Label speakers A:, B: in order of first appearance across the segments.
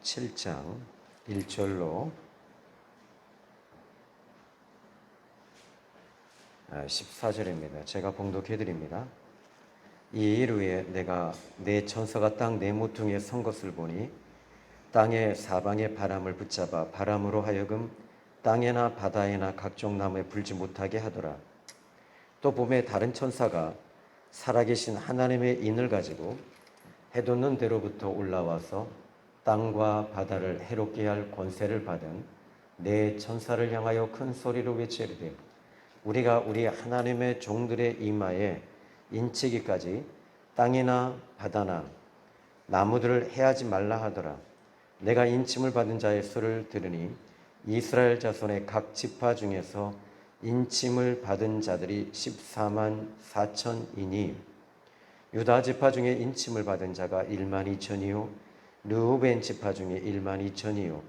A: 7장 1절로 14절입니다. 제가 봉독해 드립니다. 이 일 후에 내가 내 천사가 땅 네 모퉁이에 선 것을 보니 땅의 사방의 바람을 붙잡아 바람으로 하여금 땅에나 바다에나 각종 나무에 불지 못하게 하더라. 또 봄에 다른 천사가 살아계신 하나님의 인을 가지고 해돋는 데로부터 올라와서 땅과 바다를 해롭게 할 권세를 받은 네 천사를 향하여 큰 소리로 외치리되 우리가 우리 하나님의 종들의 이마에 인치기까지 땅이나 바다나 나무들을 해하지 말라 하더라. 내가 인침을 받은 자의 수를 들으니 이스라엘 자손의 각 지파 중에서 인침을 받은 자들이 14만 4천이니 유다 지파 중에 인침을 받은 자가 1만 2천이요 르우벤 지파 중에 1만 2천이요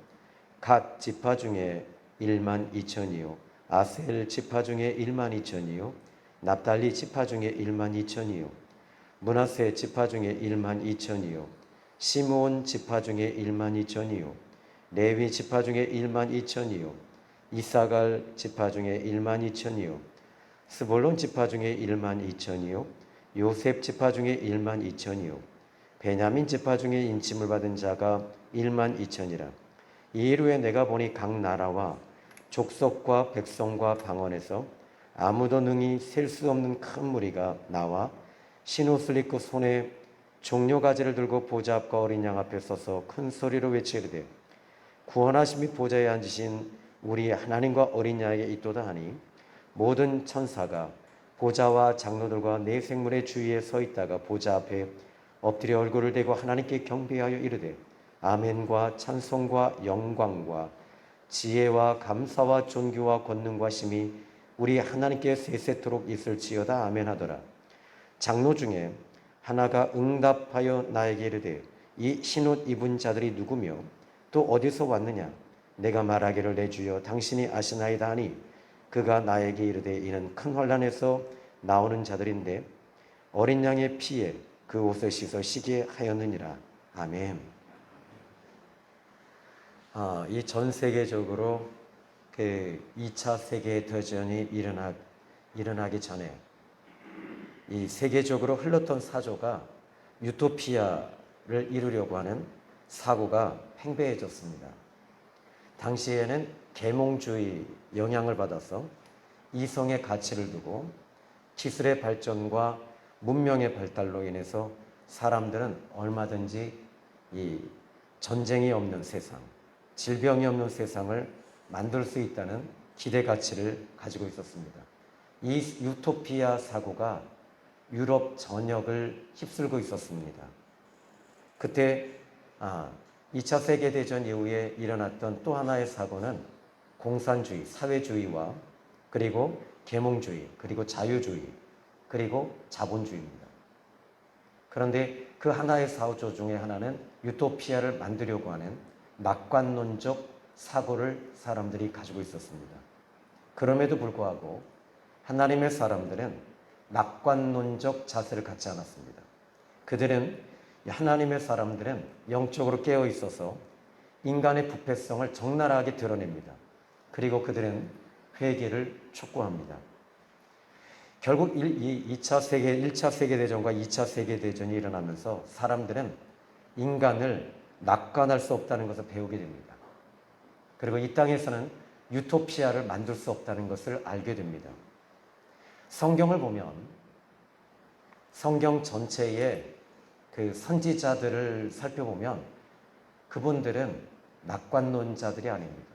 A: 갓 지파 중에 1만 2천이요 아셀 지파 중에 1만 2천이요 납달리 지파 중에 1만 2천이요 므낫세 지파 중에 1만 2천이요 시므온 지파 중에 1만 2천이요 레위 지파 중에 1만 2천이요 이사갈 지파 중에 1만 2천이요 스볼론 지파 중에 1만 2천이요 요셉 지파 중에 1만 2천이요 베냐민 지파 중에 인침을 받은 자가 1만 2천이라. 이 일 후에 내가 보니 각 나라와 족속과 백성과 방언에서 아무도 능히 셀 수 없는 큰 무리가 나와 흰옷을 입고 손에 종려가지를 들고 보좌 앞과 어린 양 앞에 서서 큰 소리로 외치리되 구원하심이 보좌에 앉으신 우리 하나님과 어린 양에게 있도다 하니 모든 천사가 보좌와 장로들과 네 생물의 주위에 서 있다가 보좌 앞에 엎드려 얼굴을 대고 하나님께 경배하여 이르되 아멘과 찬송과 영광과 지혜와 감사와 존귀와 권능과 심이 우리 하나님께 세세토록 있을지어다 아멘하더라. 장로 중에 하나가 응답하여 나에게 이르되 이 흰옷 입은 자들이 누구며 또 어디서 왔느냐? 내가 말하기를 내 주여 당신이 아시나이다 하니 그가 나에게 이르되 이는 큰 환난에서 나오는 자들인데 어린 양의 피에 그 옷을 씻어 시게 하였느니라. 아멘. 이 전 세계적으로 그 2차 세계대전이 일어나기 전에 이 세계적으로 흘렀던 사조가 유토피아를 이루려고 하는 사고가 팽배해졌습니다. 당시에는 계몽주의 영향을 받아서 이성의 가치를 두고 기술의 발전과 문명의 발달로 인해서 사람들은 얼마든지 이 전쟁이 없는 세상, 질병이 없는 세상을 만들 수 있다는 기대 가치를 가지고 있었습니다. 이 유토피아 사고가 유럽 전역을 휩쓸고 있었습니다. 그때 2차 세계대전 이후에 일어났던 또 하나의 사고는 공산주의, 사회주의와 그리고 계몽주의, 그리고 자유주의, 그리고 자본주의입니다. 그런데 그 하나의 사조 중에 하나는 유토피아를 만들려고 하는 낙관론적 사고를 사람들이 가지고 있었습니다. 그럼에도 불구하고 하나님의 사람들은 낙관론적 자세를 갖지 않았습니다. 하나님의 사람들은 영적으로 깨어 있어서 인간의 부패성을 적나라하게 드러냅니다. 그리고 그들은 회개를 촉구합니다. 결국 1차 세계대전과 2차 세계대전이 일어나면서 사람들은 인간을 낙관할 수 없다는 것을 배우게 됩니다. 그리고 이 땅에서는 유토피아를 만들 수 없다는 것을 알게 됩니다. 성경을 보면 성경 전체의 그 선지자들을 살펴보면 그분들은 낙관론자들이 아닙니다.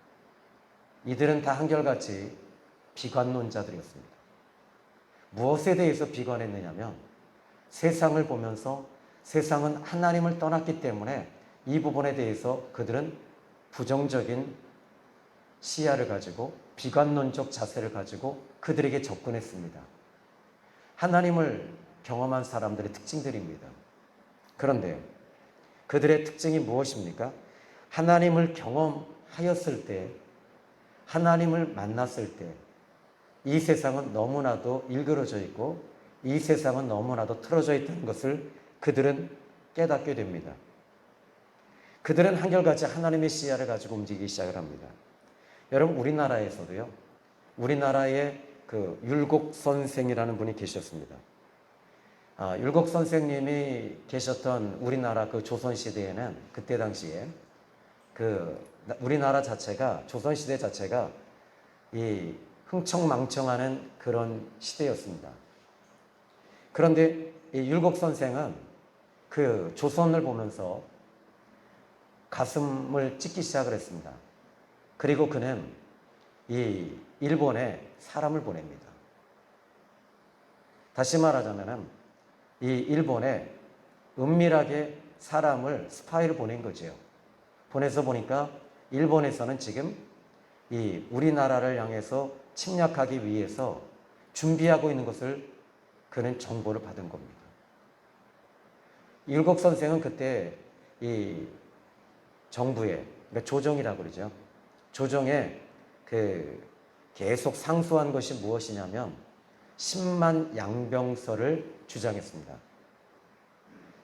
A: 이들은 다 한결같이 비관론자들이었습니다. 무엇에 대해서 비관했느냐면 세상을 보면서 세상은 하나님을 떠났기 때문에 이 부분에 대해서 그들은 부정적인 시야를 가지고 비관론적 자세를 가지고 그들에게 접근했습니다. 하나님을 경험한 사람들의 특징들입니다. 그런데 그들의 특징이 무엇입니까? 하나님을 경험하였을 때, 하나님을 만났을 때 이 세상은 너무나도 일그러져 있고 이 세상은 너무나도 틀어져 있다는 것을 그들은 깨닫게 됩니다. 그들은 한결같이 하나님의 시야를 가지고 움직이기 시작을 합니다. 여러분, 우리나라에서도요, 우리나라에 그 율곡 선생이라는 분이 계셨습니다. 율곡 선생님이 계셨던 우리나라 그 조선시대에는 그때 당시에 그 우리나라 자체가, 조선시대 자체가 이 흥청망청하는 그런 시대였습니다. 그런데 이 율곡 선생은 그 조선을 보면서 가슴을 찢기 시작을 했습니다. 그리고 그는 이 일본에 사람을 보냅니다. 다시 말하자면 이 일본에 은밀하게 사람을, 스파이를 보낸 거죠. 보내서 보니까 일본에서는 지금 이 우리나라를 향해서 침략하기 위해서 준비하고 있는 것을 그는 정보를 받은 겁니다. 율곡 선생은 그때 이 정부에, 그러니까 조정이라고 그러죠. 조정에 그 계속 상소한 것이 무엇이냐면 10만 양병설을 주장했습니다.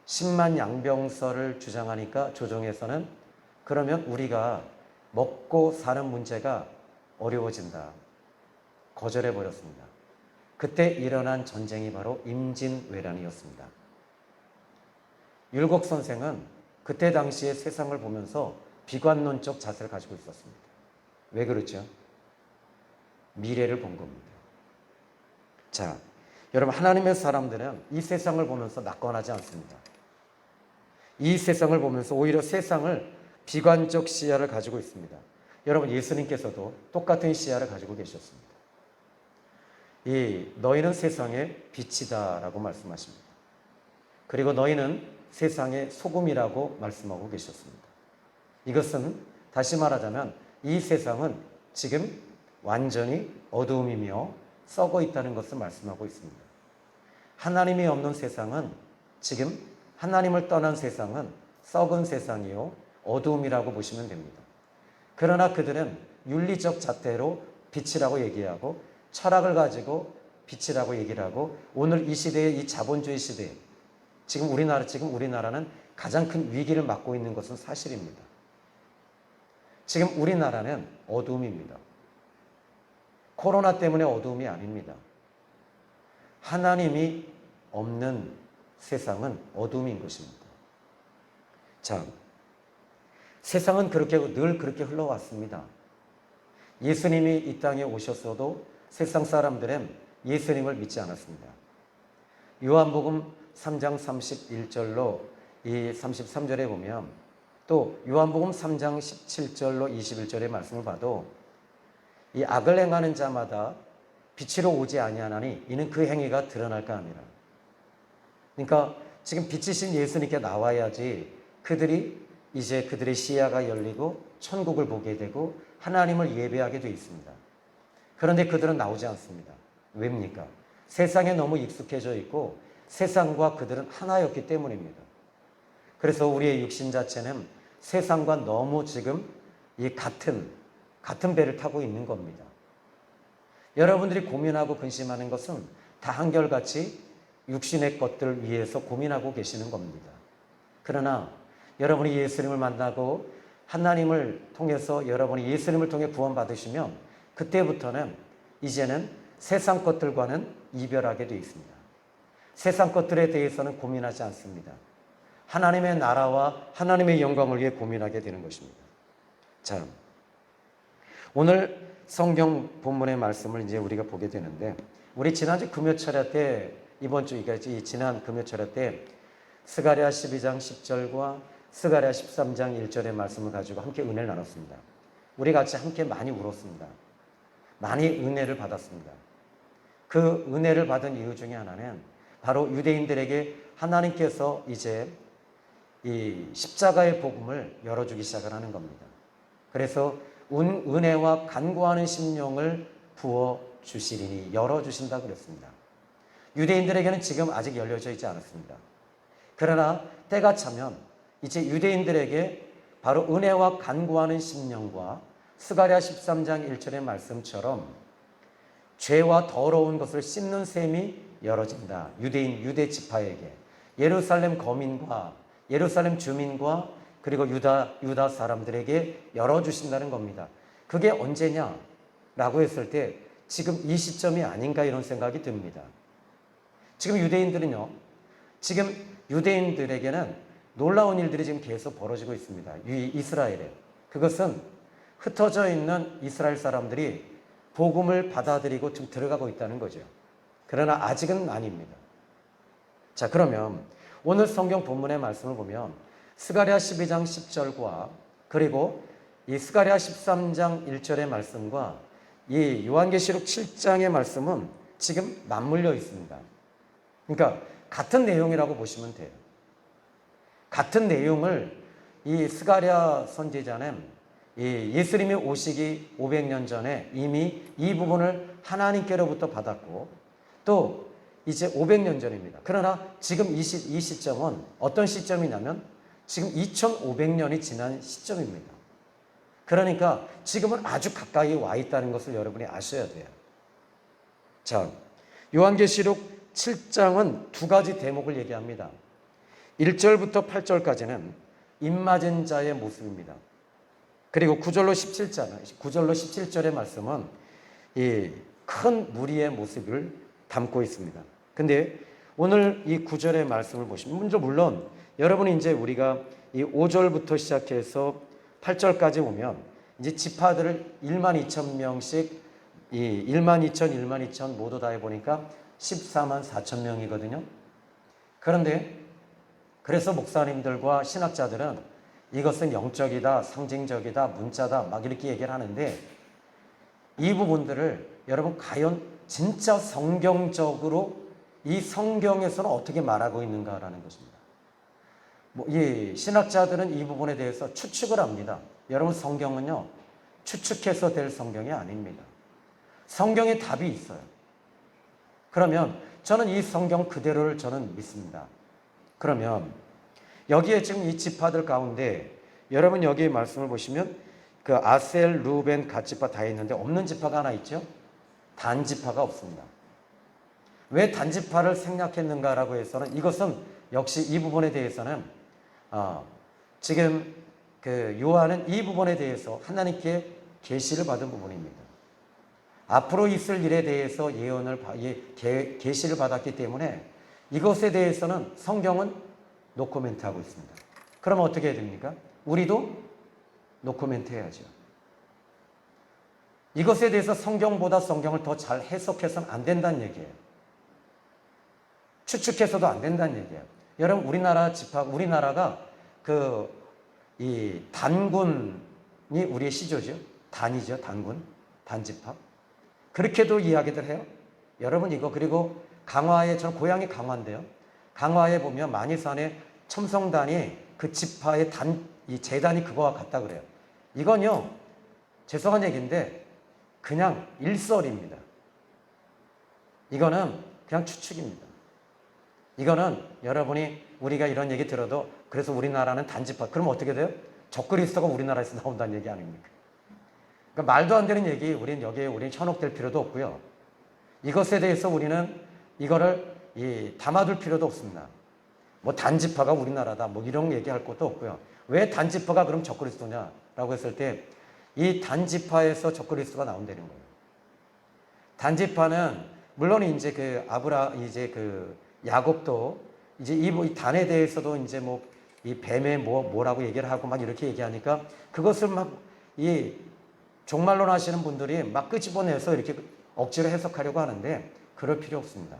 A: 10만 양병설을 주장하니까 조정에서는 그러면 우리가 먹고 사는 문제가 어려워진다, 거절해 버렸습니다. 그때 일어난 전쟁이 바로 임진왜란이었습니다. 율곡 선생은 그때 당시의 세상을 보면서 비관론적 자세를 가지고 있었습니다. 왜 그렇죠? 미래를 본 겁니다. 자, 여러분, 하나님의 사람들은 이 세상을 보면서 낙관하지 않습니다. 이 세상을 보면서 오히려 세상을 비관적 시야를 가지고 있습니다. 여러분, 예수님께서도 똑같은 시야를 가지고 계셨습니다. 너희는 세상의 빛이다라고 말씀하십니다. 그리고 너희는 세상의 소금이라고 말씀하고 계셨습니다. 이것은 다시 말하자면 이 세상은 지금 완전히 어두움이며 썩어 있다는 것을 말씀하고 있습니다. 하나님이 없는 세상은, 지금 하나님을 떠난 세상은 썩은 세상이요 어두움이라고 보시면 됩니다. 그러나 그들은 윤리적 잣대로 빛이라고 얘기하고 철학을 가지고 빛이라고 얘기를 하고, 오늘 이 시대의 이 자본주의 시대에 지금 우리나라는 가장 큰 위기를 맞고 있는 것은 사실입니다. 지금 우리나라는 어두움입니다. 코로나 때문에 어두움이 아닙니다. 하나님이 없는 세상은 어두움인 것입니다. 자, 세상은 늘 그렇게 흘러왔습니다. 예수님이 이 땅에 오셨어도 세상 사람들은 예수님을 믿지 않았습니다. 요한복음 3장 31절로 33절에 보면, 또 요한복음 3장 17절로 21절의 말씀을 봐도 이 악을 행하는 자마다 빛으로 오지 아니하나니 이는 그 행위가 드러날까 함이라. 그러니까 지금 빛이신 예수님께 나와야지 그들의 시야가 열리고 천국을 보게 되고 하나님을 예배하게 되어 있습니다. 그런데 그들은 나오지 않습니다. 왜입니까? 세상에 너무 익숙해져 있고 세상과 그들은 하나였기 때문입니다. 그래서 우리의 육신 자체는 세상과 너무 지금 이 같은 배를 타고 있는 겁니다. 여러분들이 고민하고 근심하는 것은 다 한결같이 육신의 것들을 위해서 고민하고 계시는 겁니다. 그러나 여러분이 예수님을 만나고 하나님을 통해서, 여러분이 예수님을 통해 구원받으시면 그때부터는 이제는 세상 것들과는 이별하게 되어 있습니다. 세상 것들에 대해서는 고민하지 않습니다. 하나님의 나라와 하나님의 영광을 위해 고민하게 되는 것입니다. 자, 오늘 성경 본문의 말씀을 이제 우리가 보게 되는데, 우리 지난주 금요철야 때, 지난 금요철야 때 스가랴 12장 10절과 스가랴 13장 1절의 말씀을 가지고 함께 은혜를 나눴습니다. 우리 같이 함께 많이 울었습니다. 많이 은혜를 받았습니다. 그 은혜를 받은 이유 중에 하나는 바로 유대인들에게 하나님께서 이제 이 십자가의 복음을 열어주기 시작을 하는 겁니다. 그래서 은혜와 간구하는 심령을 부어주시리니, 열어주신다고 그랬습니다. 유대인들에게는 지금 아직 열려져 있지 않았습니다. 그러나 때가 차면 이제 유대인들에게 바로 은혜와 간구하는 심령과 스가랴 13장 1절의 말씀처럼 죄와 더러운 것을 씻는 셈이 열어진다. 유대 지파에게, 예루살렘 거민과 예루살렘 주민과 그리고 유다 사람들에게 열어주신다는 겁니다. 그게 언제냐라고 했을 때 지금 이 시점이 아닌가 이런 생각이 듭니다. 지금 유대인들은요, 지금 유대인들에게는 놀라운 일들이 지금 계속 벌어지고 있습니다. 이스라엘에. 그것은 흩어져 있는 이스라엘 사람들이 복음을 받아들이고 좀 들어가고 있다는 거죠. 그러나 아직은 아닙니다. 자, 그러면 오늘 성경 본문의 말씀을 보면 스가랴 12장 10절과 그리고 이 스가랴 13장 1절의 말씀과 이 요한계시록 7장의 말씀은 지금 맞물려 있습니다. 그러니까 같은 내용이라고 보시면 돼요. 같은 내용을 이 스가랴 선지자는 이 예수님이 오시기 500년 전에 이미 이 부분을 하나님께로부터 받았고 또 이제 500년 전입니다. 그러나 지금 이 시점은 어떤 시점이냐면 지금 2500년이 지난 시점입니다. 그러니까 지금은 아주 가까이 와 있다는 것을 여러분이 아셔야 돼요. 자, 요한계시록 7장은 두 가지 대목을 얘기합니다. 1절부터 8절까지는 입맞은 자의 모습입니다. 그리고 9절로 17절의 말씀은 이 큰 무리의 모습을 담고 있습니다. 근데 오늘 이 9절의 말씀을 보시면 물론 여러분이 이제 우리가 이 5절부터 시작해서 8절까지 오면 이제 지파들을 1만 2천 명씩 이 1만 2천 모두 다 해보니까 14만 4천 명이거든요. 그런데 그래서 목사님들과 신학자들은 이것은 영적이다, 상징적이다, 문자다 막 이렇게 얘기를 하는데 이 부분들을 여러분 과연 진짜 성경적으로 이 성경에서는 어떻게 말하고 있는가라는 것입니다. 이 신학자들은 이 부분에 대해서 추측을 합니다. 여러분 성경은요 추측해서 될 성경이 아닙니다. 성경에 답이 있어요. 그러면 저는 이 성경 그대로를 저는 믿습니다. 그러면 여기에 지금 이 지파들 가운데 여러분 여기 말씀을 보시면 그 아셀, 루벤, 갓 지파 다 있는데 없는 지파가 하나 있죠? 단 지파가 없습니다. 왜 단 지파를 생략했는가라고 해서는 이것은 역시 이 부분에 대해서는 지금 그 요한은 이 부분에 대해서 하나님께 계시를 받은 부분입니다. 앞으로 있을 일에 대해서 계시를 받았기 때문에 이것에 대해서는 성경은 노코멘트하고 있습니다. 그러면 어떻게 해야 됩니까? 우리도 노코멘트 해야죠. 이것에 대해서 성경보다 성경을 더 잘 해석해서는 안 된다는 얘기예요. 추측해서도 안 된다는 얘기예요. 여러분 우리나라가 이 단군이 우리의 시조죠. 단이죠. 단지파. 그렇게도 이야기들 해요. 여러분 이거 그리고 강화에 저는 고향이 강화인데요. 강화에 보면 만이산에 첨성단이 그 지파의 이 재단이 그거와 같다 그래요. 이건요 죄송한 얘기인데 그냥 일설입니다. 이거는 그냥 추측입니다. 이거는 여러분이 우리가 이런 얘기 들어도 그래서 우리나라는 단지파 그러면 어떻게 돼요? 적그리스도가 우리나라에서 나온다는 얘기 아닙니까? 그러니까 말도 안 되는 얘기 우리는 현혹될 필요도 없고요. 이것에 대해서 우리는 이거를 담아둘 필요도 없습니다. 뭐 단지파가 우리나라다 뭐 이런 얘기할 것도 없고요. 왜 단지파가 그럼 적그리스도냐라고 했을 때 이 단지파에서 적그리스도가 나온다는 거예요. 단지파는 물론 이제 그 야곱도 이제 이 단에 대해서도 이제 뭐 이 뱀에 뭐라고 얘기를 하고 막 이렇게 얘기하니까 그것을 막 이 종말론 하시는 분들이 막 끄집어내서 이렇게 억지로 해석하려고 하는데 그럴 필요 없습니다.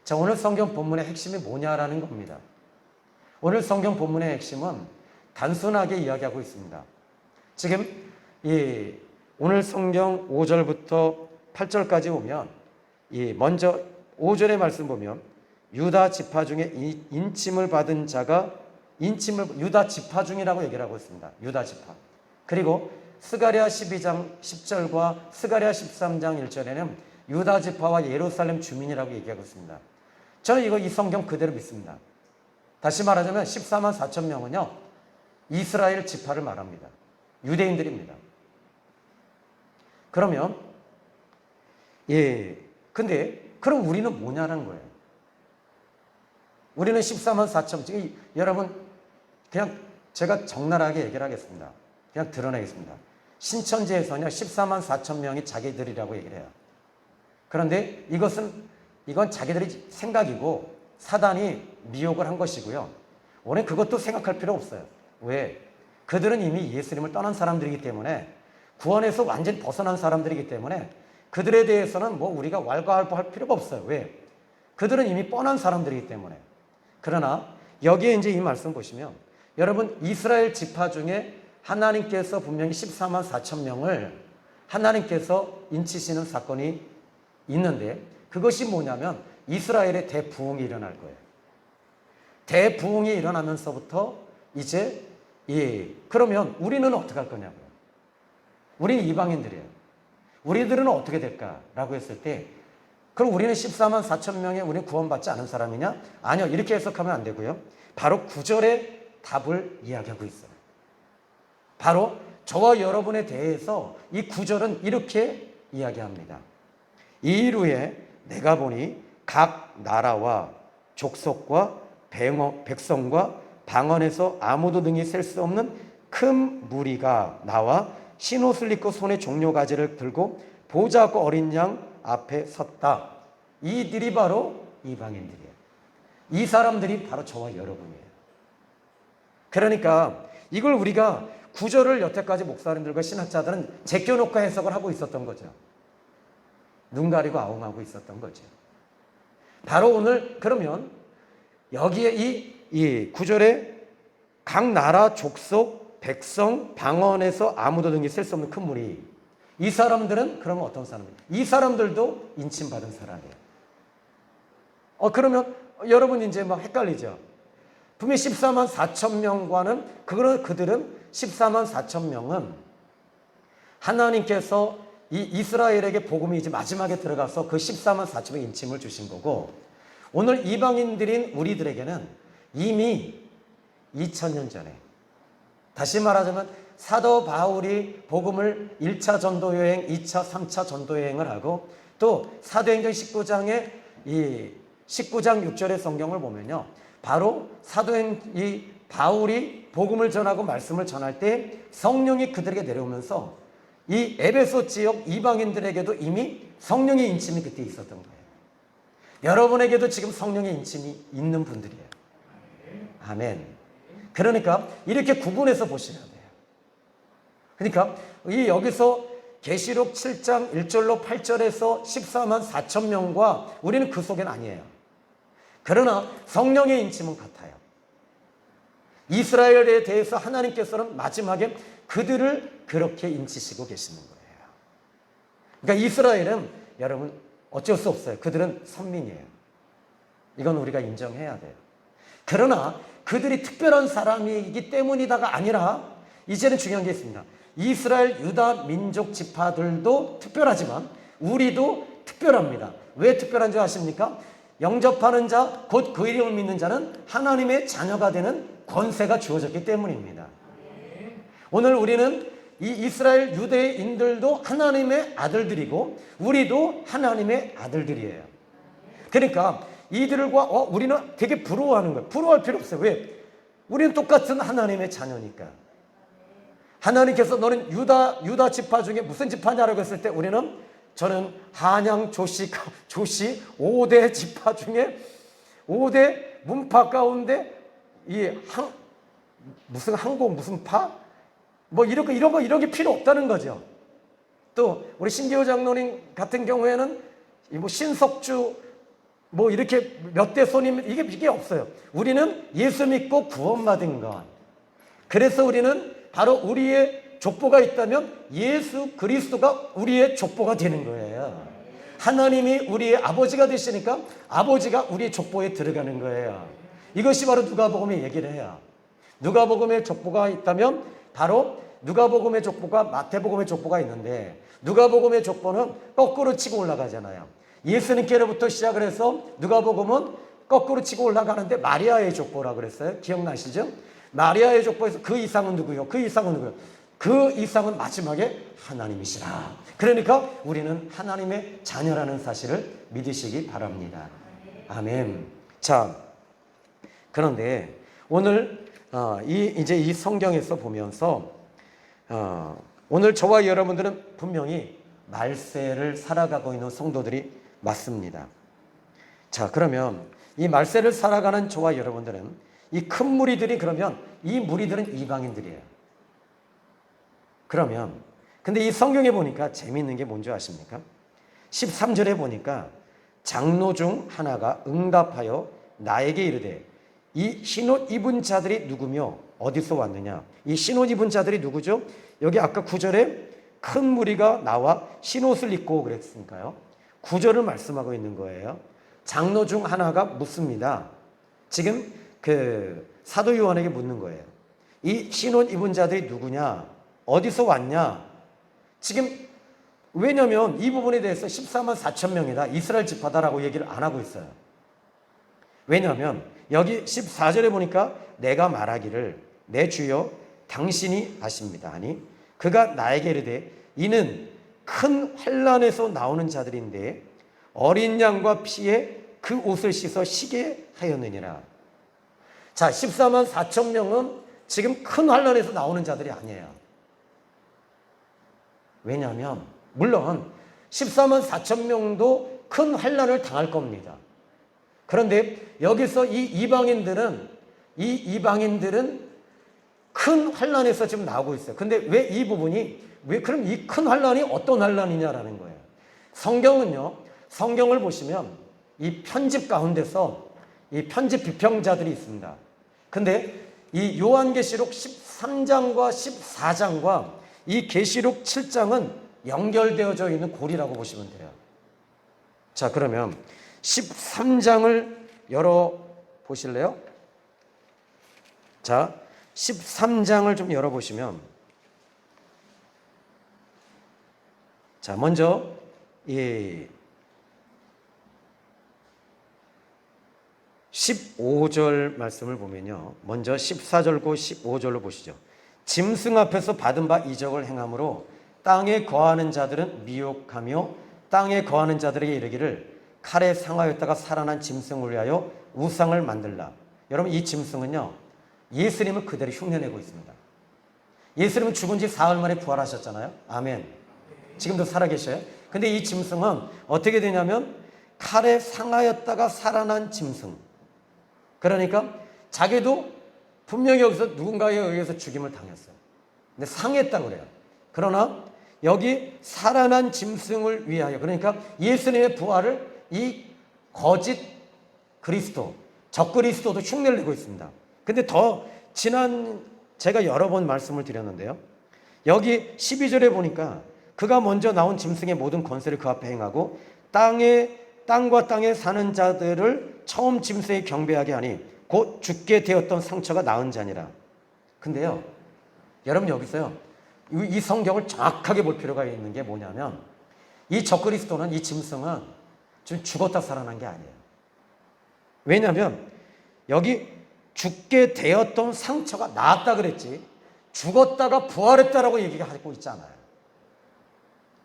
A: 자, 오늘 성경 본문의 핵심이 뭐냐라는 겁니다. 오늘 성경 본문의 핵심은 단순하게 이야기하고 있습니다. 지금 오늘 성경 5절부터 8절까지 오면 먼저 5절의 말씀 보면 유다 지파 중에 인침을 받은 자가 유다 지파 중이라고 얘기를 하고 있습니다. 유다 지파. 그리고 스가랴 12장 10절과 스가랴 13장 1절에는 유다 지파와 예루살렘 주민이라고 얘기하고 있습니다. 저는 이 성경 그대로 믿습니다. 다시 말하자면 14만 4천 명은요 이스라엘 지파를 말합니다. 유대인들입니다. 그러면 근데 그럼 우리는 뭐냐는 거예요. 우리는 14만 4천 여러분 그냥 제가 적나라하게 얘기를 하겠습니다. 그냥 드러내겠습니다. 신천지에서는요 14만 4천 명이 자기들이라고 얘기를 해요. 그런데 이건 자기들의 생각이고 사단이 미혹을 한 것이고요. 오늘 그것도 생각할 필요 없어요. 왜? 그들은 이미 예수님을 떠난 사람들이기 때문에, 구원에서 완전히 벗어난 사람들이기 때문에 그들에 대해서는 뭐 우리가 왈가왈부할 필요가 없어요. 왜? 그들은 이미 뻔한 사람들이기 때문에. 그러나 여기에 이제 이 말씀 보시면, 여러분 이스라엘 지파 중에 하나님께서 분명히 14만 4천 명을 하나님께서 인치시는 사건이 있는데, 그것이 뭐냐면 이스라엘의 대부흥이 일어날 거예요. 대부흥이 일어나면서부터 이제 그러면 우리는 어떻게 할 거냐고요. 우리는 이방인들이에요. 우리들은 어떻게 될까라고 했을 때, 그럼 우리는 14만 4천 명에 우리는 구원받지 않은 사람이냐? 아니요. 이렇게 해석하면 안 되고요. 바로 9절의 답을 이야기하고 있어요. 바로 저와 여러분에 대해서 이 9절은 이렇게 이야기합니다. 이 일 후에 내가 보니 각 나라와 족속과 백성과 방언에서 아무도 능히 셀 수 없는 큰 무리가 나와 흰옷을 입고 손에 종려가지를 들고 보좌 앞과 어린 양 앞에 섰다. 이들이 바로 이방인들이에요. 이 사람들이 바로 저와 여러분이에요. 그러니까 이걸 우리가 구절을 여태까지 목사님들과 신학자들은 제껴놓고 해석을 하고 있었던 거죠. 눈 가리고 아웅하고 있었던 거죠. 바로 오늘 그러면 여기에 이 구절에 각 나라 족속 백성 방언에서 아무도 능히 셀 수 없는 큰 무리, 이 사람들은 그러면 어떤 사람이에요? 이 사람들도 인침받은 사람이에요. 그러면 여러분 이제 막 헷갈리죠. 분명히 14만 4천 명과는 그들은 14만 4천 명은 하나님께서 이 이스라엘에게 복음이 이제 마지막에 들어가서 그 14만 4천의 인침을 주신 거고, 오늘 이방인들인 우리들에게는 이미 2000년 전에, 다시 말하자면 사도 바울이 복음을 1차 전도여행, 2차, 3차 전도여행을 하고, 또 사도행전 19장에 이 19장 6절의 성경을 보면요, 바로 이 바울이 복음을 전하고 말씀을 전할 때 성령이 그들에게 내려오면서 이 에베소 지역 이방인들에게도 이미 성령의 인침이 그때 있었던 거예요. 여러분에게도 지금 성령의 인침이 있는 분들이에요. 아멘. 그러니까 이렇게 구분해서 보셔야 돼요. 그러니까 여기서 계시록 7장 1절로 8절에서 14만 4천 명과 우리는 그 속엔 아니에요. 그러나 성령의 인침은 같아요. 이스라엘에 대해서 하나님께서는 마지막에 그들을 그렇게 인치시고 계시는 거예요. 그러니까 이스라엘은 여러분 어쩔 수 없어요. 그들은 선민이에요. 이건 우리가 인정해야 돼요. 그러나 그들이 특별한 사람이기 때문이다가 아니라, 이제는 중요한 게 있습니다. 이스라엘 유다 민족 지파들도 특별하지만 우리도 특별합니다. 왜 특별한 줄 아십니까? 영접하는 자, 곧 그 이름을 믿는 자는 하나님의 자녀가 되는 권세가 주어졌기 때문입니다. 오늘 우리는 이 이스라엘 유대인들도 하나님의 아들들이고 우리도 하나님의 아들들이에요. 그러니까 이들과 우리는 되게 부러워하는 거예요. 부러워할 필요 없어요. 왜? 우리는 똑같은 하나님의 자녀니까. 하나님께서 너는 유다 지파 중에 무슨 지파냐라고 했을 때 저는 한양 조씨 5대 지파 중에 5대 문파 가운데 무슨 항공 무슨 파? 뭐 이런 게 필요 없다는 거죠. 또 우리 신기호 장로님 같은 경우에는 뭐 신석주 뭐 이렇게 몇 대 손님 이게 없어요. 우리는 예수 믿고 구원받은 것. 그래서 우리는 바로 우리의 족보가 있다면 예수 그리스도가 우리의 족보가 되는 거예요. 하나님이 우리의 아버지가 되시니까 아버지가 우리의 족보에 들어가는 거예요. 이것이 바로 누가복음의 얘기를 해요. 누가복음의 족보가 있다면 바로 누가복음의 족보가 마태복음의 족보가 있는데, 누가복음의 족보는 거꾸로 치고 올라가잖아요. 예수님께로부터 시작을 해서 누가복음은 거꾸로 치고 올라가는데 마리아의 족보라고 그랬어요. 기억나시죠? 마리아의 족보에서 그 이상은 누구요? 그 이상은 누구요? 그 이상은 마지막에 하나님이시라. 그러니까 우리는 하나님의 자녀라는 사실을 믿으시기 바랍니다. 아멘. 자, 그런데 오늘 이제 이 성경에서 보면서 오늘 저와 여러분들은 분명히 말세를 살아가고 있는 성도들이 맞습니다. 자, 그러면 이 말세를 살아가는 저와 여러분들은 이 큰 무리들이 그러면 이 무리들은 이방인들이에요. 그러면 근데 이 성경에 보니까 재미있는 게 뭔지 아십니까? 13절에 보니까 장로 중 하나가 응답하여 나에게 이르되 이 흰옷 입은 자들이 누구며 어디서 왔느냐? 이 흰옷 입은 자들이 누구죠? 여기 아까 9절에 큰 무리가 나와 흰옷을 입고 그랬으니까요. 9절을 말씀하고 있는 거예요. 장로 중 하나가 묻습니다. 지금 그 사도 요한에게 묻는 거예요. 이 흰옷 입은 자들이 누구냐? 어디서 왔냐? 지금 왜냐하면 이 부분에 대해서 14만 4천 명이다. 이스라엘 지파다라고 얘기를 안 하고 있어요. 왜냐하면 여기 14절에 보니까 내가 말하기를 내 주여 당신이 아십니다. 아니 그가 나에게 이르되 이는 큰 환난에서 나오는 자들인데 어린 양과 피에 그 옷을 씻어 쉬게 하였느니라. 자, 14만 4천 명은 지금 큰 환난에서 나오는 자들이 아니에요. 왜냐하면 물론 14만 4천 명도 큰 환난을 당할 겁니다. 그런데 여기서 이 이방인들은 큰 환난에서 지금 나오고 있어요. 근데 왜 이 부분이 그럼 이 큰 환난이 어떤 환난이냐라는 거예요. 성경을 보시면 이 편집 가운데서 이 편집 비평자들이 있습니다. 근데 이 요한계시록 13장과 14장과 이 계시록 7장은 연결되어져 있는 고리라고 보시면 돼요. 자, 그러면 13장을 열어 보실래요? 자, 13장을 좀 열어 보시면 자, 먼저 이 15절 말씀을 보면요. 먼저 14절고 15절로 보시죠. 짐승 앞에서 받은 바 이적을 행함으로 땅에 거하는 자들은 미혹하며 땅에 거하는 자들에게 이르기를 칼에 상하였다가 살아난 짐승을 위하여 우상을 만들라. 여러분 이 짐승은요. 예수님을 그대로 흉내내고 있습니다. 예수님은 죽은 지 사흘 만에 부활하셨잖아요. 아멘. 지금도 살아계셔요. 근데 이 짐승은 어떻게 되냐면 칼에 상하였다가 살아난 짐승. 그러니까 자기도 분명히 여기서 누군가에 의해서 죽임을 당했어요. 근데 상했다고 그래요. 그러나 여기 살아난 짐승을 위하여, 그러니까 예수님의 부활을 이 거짓 그리스도, 적그리스도도 흉내를 내고 있습니다. 근데 더 제가 여러 번 말씀을 드렸는데요. 여기 12절에 보니까 그가 먼저 나온 짐승의 모든 권세를 그 앞에 행하고 땅과 땅에 사는 자들을 처음 짐승에 경배하게 하니 곧 죽게 되었던 상처가 나은 자니라. 근데요, 여러분 여기서요, 이 성경을 정확하게 볼 필요가 있는 게 뭐냐면 이 적그리스도는, 이 짐승은 지금 죽었다 살아난 게 아니에요. 왜냐하면 여기 죽게 되었던 상처가 나았다 그랬지 죽었다가 부활했다라고 얘기하고 있지 않아요.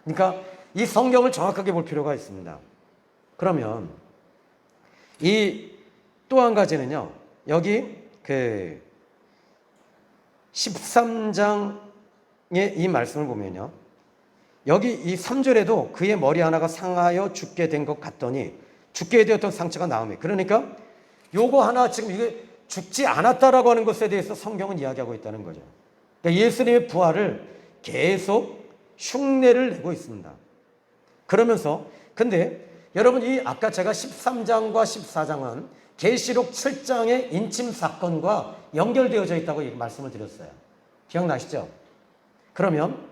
A: 그러니까 이 성경을 정확하게 볼 필요가 있습니다. 그러면 이 또 한 가지는요. 여기 그 13장의 이 말씀을 보면요. 여기 이 3절에도 그의 머리 하나가 상하여 죽게 된 것 같더니 죽게 되었던 상처가 나음에, 그러니까 요거 하나 지금 이게 죽지 않았다라고 하는 것에 대해서 성경은 이야기하고 있다는 거죠. 그러니까 예수님의 부활을 계속 흉내를 내고 있습니다. 그러면서 근데 여러분 이 아까 제가 13장과 14장은 계시록 7장의 인침 사건과 연결되어져 있다고 말씀을 드렸어요. 기억나시죠? 그러면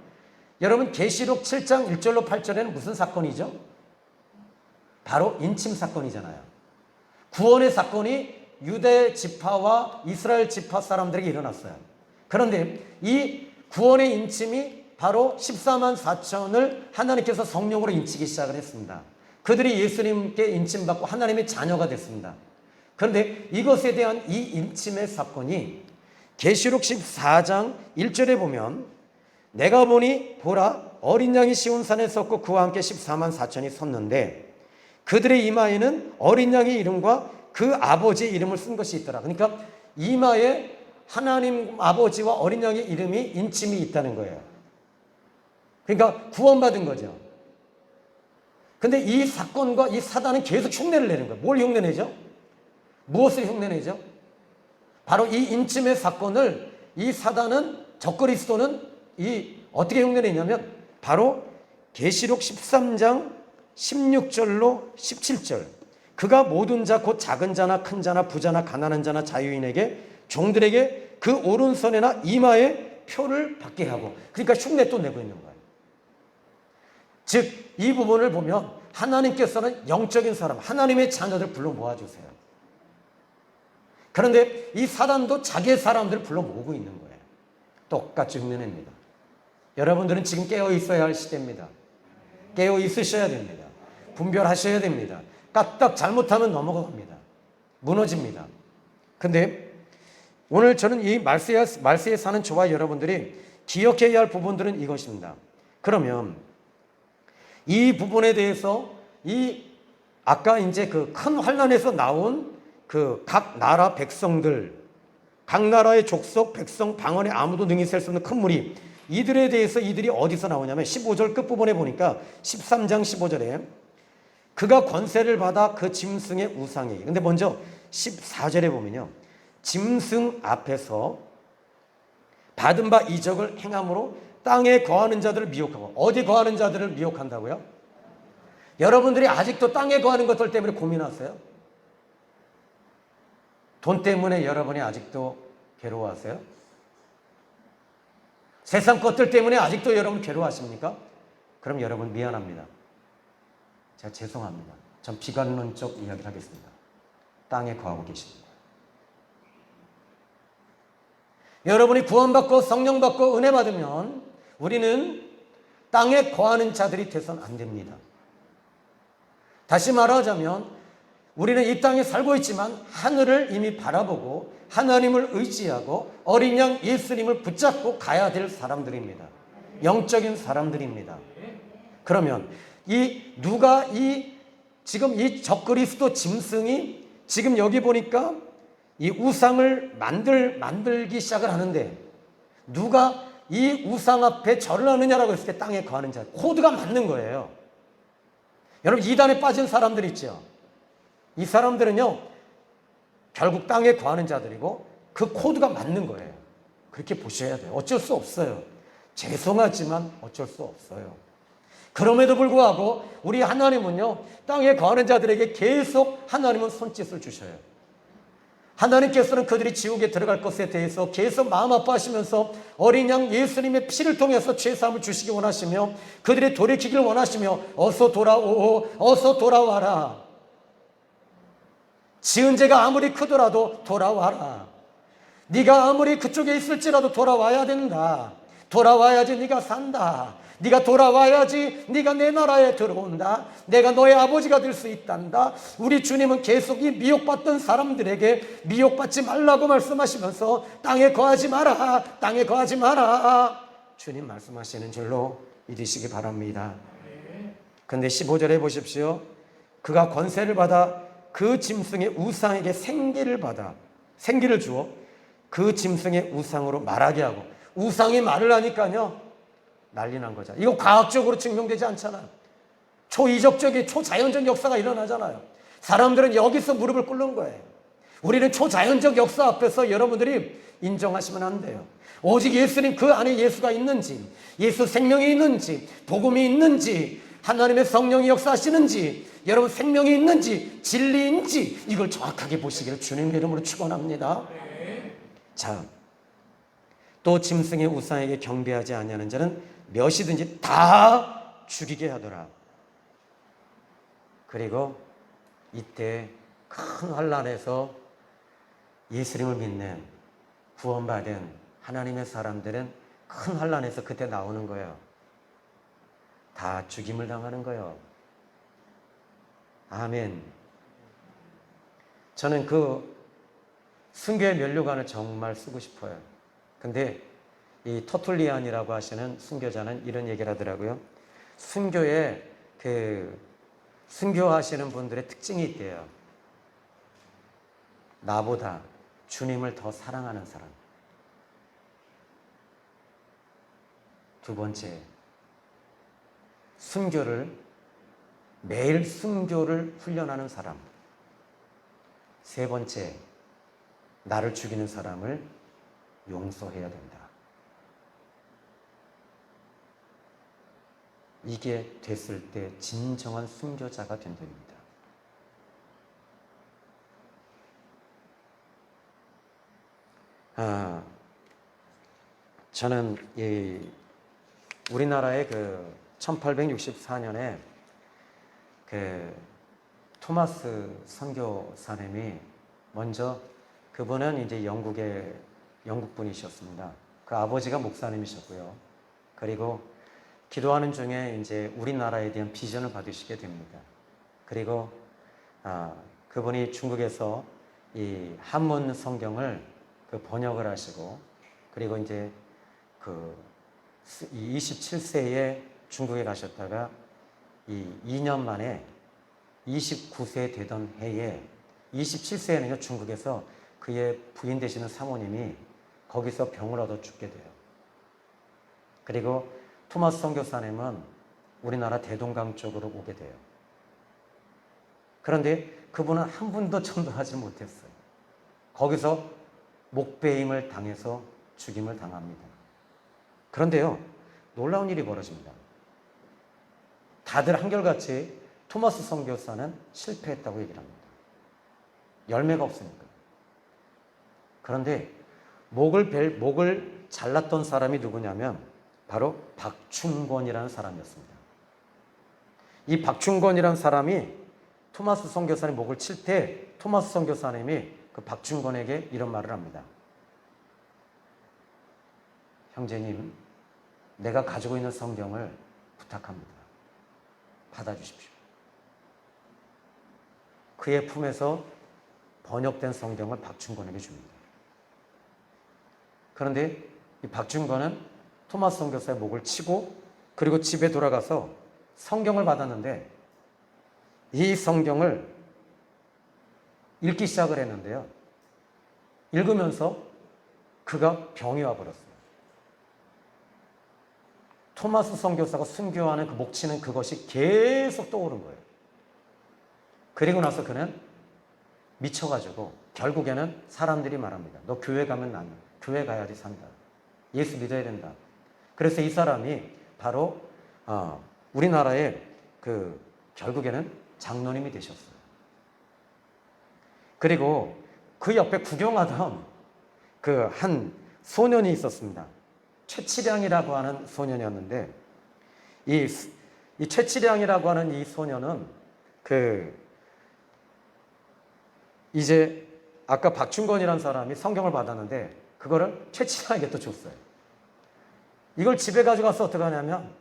A: 여러분 계시록 7장 1절로 8절에는 무슨 사건이죠? 바로 인침 사건이잖아요. 구원의 사건이 유대 지파와 이스라엘 지파 사람들에게 일어났어요. 그런데 이 구원의 인침이 바로 14만 4천을 하나님께서 성령으로 인치기 시작을 했습니다. 그들이 예수님께 인침받고 하나님의 자녀가 됐습니다. 그런데 이것에 대한 이 인침의 사건이 계시록 14장 1절에 보면 내가 보니 보라 어린 양이 시온산에 섰고 그와 함께 14만 4천이 섰는데 그들의 이마에는 어린 양의 이름과 그 아버지의 이름을 쓴 것이 있더라. 그러니까 이마에 하나님 아버지와 어린 양의 이름이 인침이 있다는 거예요. 그러니까 구원받은 거죠. 근데 이 사건과 이 사단은 계속 흉내를 내는 거예요. 뭘 흉내내죠? 무엇을 흉내내죠? 바로 이 인침의 사건을 이 사단은, 적그리스도는 어떻게 흉내내냐면 바로 계시록 13장 16절로 17절. 그가 모든 자 곧 작은 자나 큰 자나 부자나 가난한 자나 자유인에게 종들에게 그 오른손에나 이마에 표를 받게 하고, 그러니까 흉내 또 내고 있는 거예요. 즉 이 부분을 보면 하나님께서는 영적인 사람, 하나님의 자녀들 불러 모아주세요. 그런데 이 사단도 자기의 사람들을 불러 모으고 있는 거예요. 똑같이 흉내냅니다. 여러분들은 지금 깨어 있어야 할 시대입니다. 깨어 있으셔야 됩니다. 분별하셔야 됩니다. 까딱 잘못하면 넘어갑니다. 무너집니다. 근데 오늘 저는 이 말세에 사는 저와 여러분들이 기억해야 할 부분들은 이것입니다. 그러면 이 부분에 대해서 아까 이제 그 큰 환란에서 나온 그 각 나라 백성들, 각 나라의 족속, 백성, 방언에 아무도 능히 셀 수 없는 큰 무리, 이들에 대해서 이들이 어디서 나오냐면 15절 끝부분에 보니까 13장 15절에 그가 권세를 받아 그 짐승의 우상이, 근데 먼저 14절에 보면요, 짐승 앞에서 받은 바 이적을 행함으로 땅에 거하는 자들을 미혹하고, 어디 거하는 자들을 미혹한다고요? 여러분들이 아직도 땅에 거하는 것들 때문에 고민하세요? 돈 때문에 여러분이 아직도 괴로워하세요? 세상 것들 때문에 아직도 여러분 괴로워하십니까? 그럼 여러분 미안합니다. 제가 죄송합니다. 전 비관론적 이야기를 하겠습니다. 땅에 거하고 계십니다. 여러분이 구원받고 성령 받고 은혜 받으면 우리는 땅에 거하는 자들이 돼서는 안 됩니다. 다시 말하자면 우리는 이 땅에 살고 있지만 하늘을 이미 바라보고 하나님을 의지하고 어린 양 예수님을 붙잡고 가야 될 사람들입니다. 영적인 사람들입니다. 그러면 지금 이 적그리스도 짐승이 지금 여기 보니까 이 우상을 만들기 시작을 하는데, 누가 이 우상 앞에 절을 하느냐라고 했을 때 땅에 거하는 자, 코드가 맞는 거예요. 여러분 이단에 빠진 사람들 있죠. 이 사람들은요 결국 땅에 거하는 자들이고 그 코드가 맞는 거예요. 그렇게 보셔야 돼요. 어쩔 수 없어요. 죄송하지만 어쩔 수 없어요. 그럼에도 불구하고 우리 하나님은요 땅에 거하는 자들에게 계속 하나님은 손짓을 주셔요. 하나님께서는 그들이 지옥에 들어갈 것에 대해서 계속 마음 아파하시면서 어린 양 예수님의 피를 통해서 죄사함을 주시기 원하시며 그들이 돌이키기를 원하시며 어서 돌아오, 어서 돌아와라. 지은 죄가 아무리 크더라도 돌아와라. 네가 아무리 그쪽에 있을지라도 돌아와야 된다. 돌아와야지 네가 산다. 네가 돌아와야지 네가 내 나라에 들어온다. 내가 너의 아버지가 될 수 있단다. 우리 주님은 계속 이 미혹받던 사람들에게 미혹받지 말라고 말씀하시면서 땅에 거하지 마라, 땅에 거하지 마라, 주님 말씀하시는 줄로 믿으시기 바랍니다. 근데 15절에 보십시오. 그가 권세를 받아 그 짐승의 우상에게 생기를 주어 그 짐승의 우상으로 말하게 하고, 우상이 말을 하니까요 난리 난 거잖아요. 이거 과학적으로 증명되지 않잖아요. 초이적적인 초자연적 역사가 일어나잖아요. 사람들은 여기서 무릎을 꿇는 거예요. 우리는 초자연적 역사 앞에서 여러분들이 인정하시면 안 돼요. 오직 예수님, 그 안에 예수가 있는지, 예수 생명이 있는지, 복음이 있는지, 하나님의 성령이 역사하시는지, 여러분 생명이 있는지, 진리인지, 이걸 정확하게 보시기를 주님의 이름으로 축원합니다. 자, 또 짐승의 우상에게 경배하지 아니하는 자는 몇이든지 다 죽이게 하더라. 그리고 이때 큰 환난에서 예수님을 믿는 구원받은 하나님의 사람들은 큰 환난에서 그때 나오는 거예요. 다 죽임을 당하는 거예요. 아멘. 저는 그 순교의 면류관을 정말 쓰고 싶어요. 근데 이 터툴리안이라고 하시는 순교자는 이런 얘기를 하더라고요. 순교에 순교하시는 분들의 특징이 있대요. 나보다 주님을 더 사랑하는 사람. 두 번째, 매일 순교를 훈련하는 사람. 세 번째, 나를 죽이는 사람을 용서해야 된다. 이게 됐을 때 진정한 순교자가 된답니다. 저는 우리나라의 1864년에 토마스 선교사님이 먼저, 그분은 이제 영국 분이셨습니다. 그 아버지가 목사님이셨고요. 그리고 기도하는 중에 이제 우리나라에 대한 비전을 받으시게 됩니다. 그리고 그분이 중국에서 이 한문 성경을 번역을 하시고, 그리고 이제 27세에 중국에 가셨다가 2년 만에 29세 되던 해에, 27세에는요 중국에서 그의 부인 되시는 사모님이 거기서 병을 얻어 죽게 돼요. 그리고 토마스 선교사님은 우리나라 대동강 쪽으로 오게 돼요. 그런데 그분은 한 분도 전도하지 못했어요. 거기서 목베임을 당해서 죽임을 당합니다. 그런데요, 놀라운 일이 벌어집니다. 다들 한결같이 토마스 선교사는 실패했다고 얘기를 합니다. 열매가 없으니까. 그런데 목을 잘랐던 사람이 누구냐면 바로 박충권이라는 사람이었습니다. 이 박충권이라는 사람이 토마스 선교사님 목을 칠 때 토마스 선교사님이 그 박충권에게 이런 말을 합니다. 형제님, 내가 가지고 있는 성경을 부탁합니다. 받아주십시오. 그의 품에서 번역된 성경을 박충권에게 줍니다. 그런데 이 박충권은 토마스 선교사의 목을 치고, 그리고 집에 돌아가서 성경을 받았는데, 이 성경을 읽기 시작을 했는데요, 읽으면서 그가 병이 와버렸어요. 토마스 선교사가 순교하는 그 목치는 그것이 계속 떠오른 거예요. 그리고 나서 그는 미쳐가지고 결국에는 사람들이 말합니다. 너 교회 가면 난 교회 가야지 산다. 예수 믿어야 된다. 그래서 이 사람이 바로 우리나라의 결국에는 장로님이 되셨어요. 그리고 그 옆에 구경하던 한 소년이 있었습니다. 최치량이라고 하는 소년이었는데, 이 최치량이라고 하는 이 소년은 이제 아까 박충권이라는 사람이 성경을 받았는데 그거를 최치량에게 또 줬어요. 이걸 집에 가져가서 어떻게 하냐면,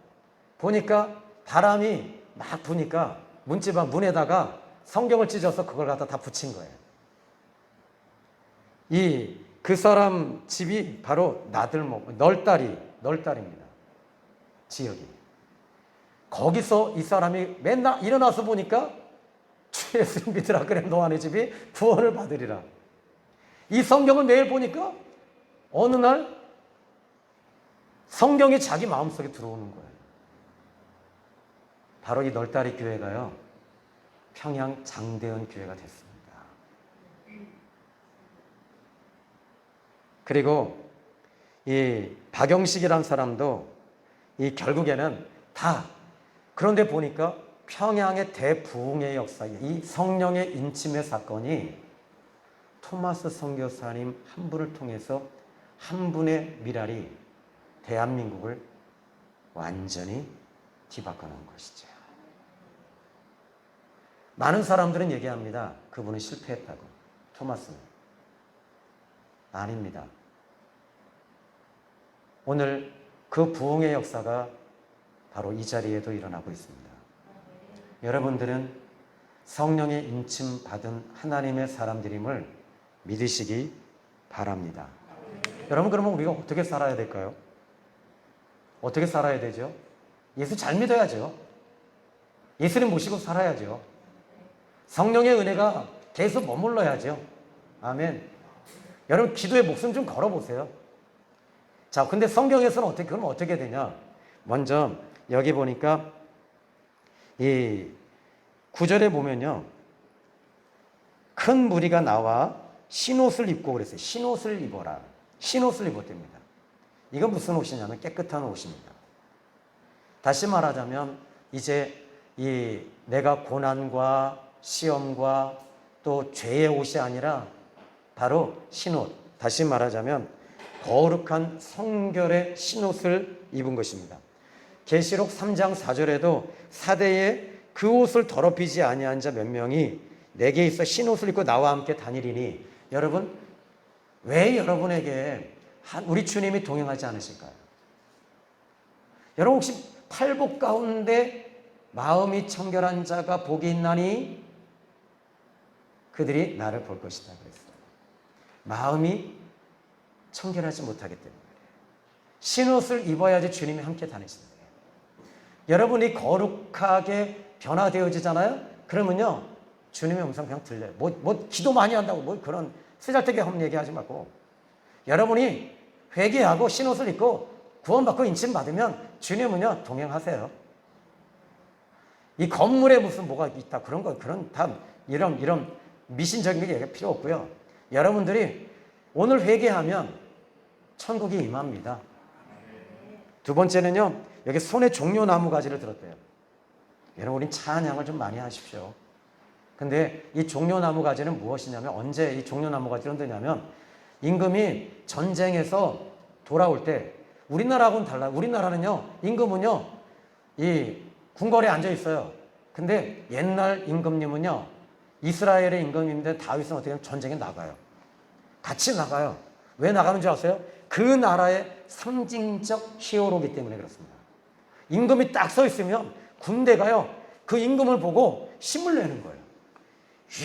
A: 보니까 바람이 막 부니까 문지방 문에다가 성경을 찢어서 그걸 갖다 다 붙인 거예요. 그 사람 집이 바로 널다리입니다. 지역이. 거기서 이 사람이 맨날 일어나서 보니까 주 예수 믿으라 그래 너네 집이 구원을 받으리라. 이 성경을 매일 보니까 어느 날 성경이 자기 마음속에 들어오는 거예요. 바로 이 널다리 교회가요, 평양 장대현 교회가 됐습니다. 그리고 이 박영식이라는 사람도 결국에는 그런데 보니까 평양의 대부흥의 역사, 이 성령의 인침의 사건이 토마스 선교사님 한 분을 통해서 한 분의 미랄이 대한민국을 완전히 뒤바꿔놓은 것이죠. 많은 사람들은 얘기합니다. 그분은 실패했다고. 토마스는. 아닙니다. 오늘 그 부흥의 역사가 바로 이 자리에도 일어나고 있습니다. 여러분들은 성령의 인침 받은 하나님의 사람들임을 믿으시기 바랍니다. 여러분, 그러면 우리가 어떻게 살아야 될까요? 어떻게 살아야 되죠? 예수 잘 믿어야죠. 예수님 모시고 살아야죠. 성령의 은혜가 계속 머물러야죠. 아멘. 여러분, 기도에 목숨 좀 걸어보세요. 자, 근데 성경에서는 그럼 어떻게 되냐? 먼저 여기 보니까 이 9절에 보면요, 큰 무리가 나와 신옷을 입고 그랬어요. 신옷을 입어라. 신옷을 입었답니다. 이건 무슨 옷이냐면 깨끗한 옷입니다. 다시 말하자면 이제 이 내가 고난과 시험과 또 죄의 옷이 아니라 바로 신옷, 다시 말하자면 거룩한 성결의 신옷을 입은 것입니다. 계시록 3장 4절에도 사대에 그 옷을 더럽히지 아니한 자 몇 명이 내게 있어 신옷을 입고 나와 함께 다니리니, 여러분 왜 여러분에게 우리 주님이 동행하지 않으실까요? 여러분 혹시 팔복 가운데 마음이 청결한 자가 복이 있나니 그들이 나를 볼 것이다 그랬어요. 마음이 청결하지 못하기 때문에 신옷을 입어야지 주님이 함께 다니신다. 여러분이 거룩하게 변화되어지잖아요. 그러면요 주님의 음성 그냥 들려요. 뭐 기도 많이 한다고 뭐 그런 쓰잘데기 없는 얘기하지 말고, 여러분이 회개하고 신옷을 입고 구원받고 인침 받으면 주님은요 동행하세요. 이 건물에 무슨 뭐가 있다 그런 거, 그런 다 이런 미신적인 게 얘기가 필요 없고요. 여러분들이 오늘 회개하면 천국이 임합니다. 두 번째는요, 여기 손에 종려나무 가지를 들었대요. 여러분 우린 찬양을 좀 많이 하십시오. 근데 이 종려나무 가지는 무엇이냐면, 언제 이 종려나무 가지를 흔드냐면 임금이 전쟁에서 돌아올 때, 우리나라하고는 달라요. 우리나라는요 임금은요 이 궁궐에 앉아 있어요. 근데 옛날 임금님은요, 이스라엘의 임금님인데 다윗은 어떻게 하면 전쟁에 나가요. 같이 나가요. 왜 나가는 줄 아세요? 그 나라의 상징적 히어로이기 때문에 그렇습니다. 임금이 딱 서 있으면 군대가요 그 임금을 보고 힘을 내는 거예요.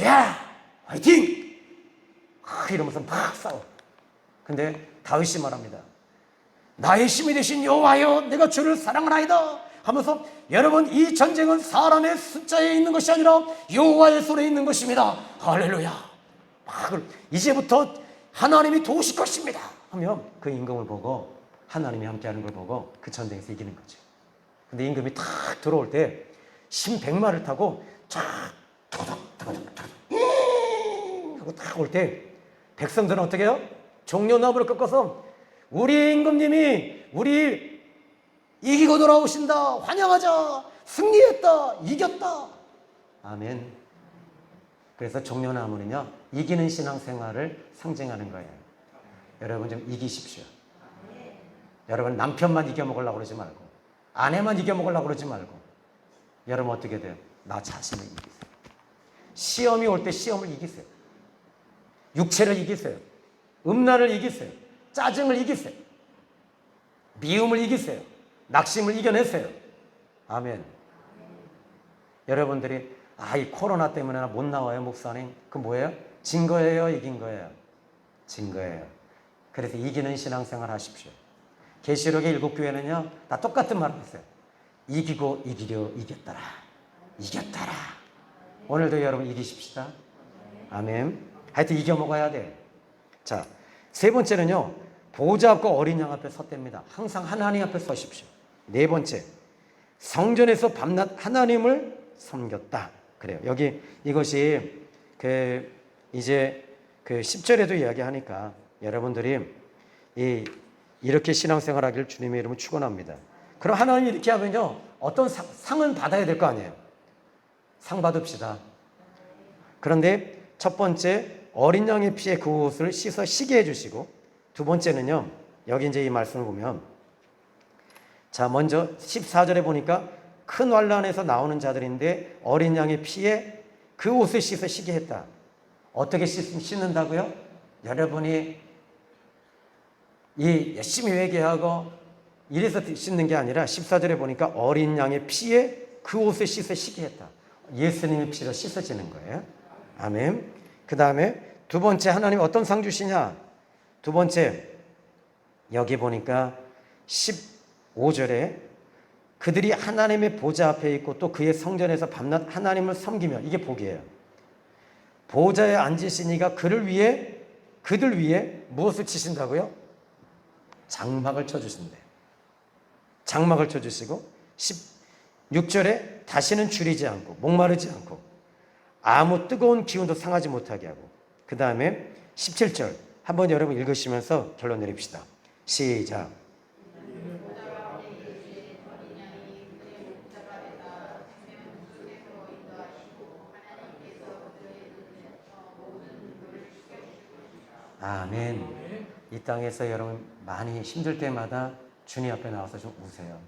A: 야, 화이팅! 이러면서 막 싸워. 근데 다윗이 말합니다. 나의 힘이 되신 여호와여, 내가 주를 사랑하나이다 하면서, 여러분 이 전쟁은 사람의 숫자에 있는 것이 아니라 여호와의 손에 있는 것입니다. 할렐루야. 막 이제부터 하나님이 도우실 것입니다 하면 그 임금을 보고 하나님이 함께하는 걸 보고 그 전쟁에서 이기는 거죠. 근데 임금이 탁 들어올 때 신백마를 타고 쫙 하고 딱 올 때 백성들은 어떻게 해요? 종려나무를 꺾어서 우리 임금님이 우리 이기고 돌아오신다, 환영하자, 승리했다, 이겼다. 아멘. 그래서 종려나무는요 이기는 신앙생활을 상징하는 거예요. 여러분 좀 이기십시오. 여러분 남편만 이겨먹으려고 그러지 말고, 아내만 이겨먹으려고 그러지 말고, 여러분 어떻게 돼요? 나 자신을 이기세요. 시험이 올 때 시험을 이기세요. 육체를 이기세요. 음란을 이기세요. 짜증을 이기세요. 미움을 이기세요. 낙심을 이겨내세요. 아멘. 여러분들이 이 코로나 때문에 못 나와요 목사님. 그 뭐예요? 진 거예요, 이긴 거예요? 진 거예요. 그래서 이기는 신앙생활 하십시오. 계시록의 7교회는요 다 똑같은 말을 했어요. 이기고 이기려 이겼더라. 이겼더라. 오늘도 여러분 이기십시다. 아멘. 하여튼 이겨 먹어야 돼. 자, 세 번째는요 보좌 앞과 어린 양 앞에 섰답니다. 항상 하나님 앞에 서십시오. 네 번째, 성전에서 밤낮 하나님을 섬겼다. 그래요. 여기 이것이 이제 10절에도 이야기하니까 여러분들이 이렇게 신앙생활하기를 주님의 이름으로 축원합니다. 그럼 하나님이 이렇게 하면요 어떤 상은 받아야 될 거 아니에요. 상 받읍시다. 그런데 첫 번째, 어린 양의 피에 그 옷을 씻어 시게 해주시고, 두 번째는요 여기 이제 이 말씀을 보면, 자 먼저 14절에 보니까 큰 환난에서 나오는 자들인데 어린 양의 피에 그 옷을 씻어 시게 했다. 어떻게 씻는다고요? 여러분이 열심히 회개하고 이래서 씻는 게 아니라 14절에 보니까 어린 양의 피에 그 옷을 씻어 시게 했다. 예수님의 피로 씻어지는 거예요. 아멘. 그 다음에 두 번째, 하나님 어떤 상 주시냐? 두 번째, 여기 보니까 15절에 그들이 하나님의 보좌 앞에 있고 또 그의 성전에서 밤낮 하나님을 섬기며, 이게 복이에요. 보좌에 앉으신 이가 그들 위에 무엇을 치신다고요? 장막을 쳐주신대요. 장막을 쳐주시고 16절에 다시는 줄이지 않고 목마르지 않고 아무 뜨거운 기운도 상하지 못하게 하고, 그 다음에 17절 한번 여러분 읽으시면서 결론 내립시다. 시작. 아멘. 이 땅에서 여러분 많이 힘들 때마다 주님 앞에 나와서 좀 우세요.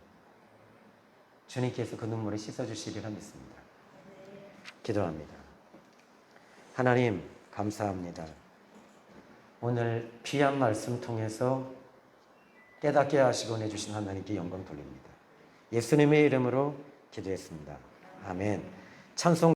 A: 주님께서 그 눈물을 씻어주시리라 믿습니다. 기도합니다. 하나님 감사합니다. 오늘 귀한 말씀 통해서 깨닫게 하시고 내주신 하나님께 영광 돌립니다. 예수님의 이름으로 기도했습니다. 아멘. 찬송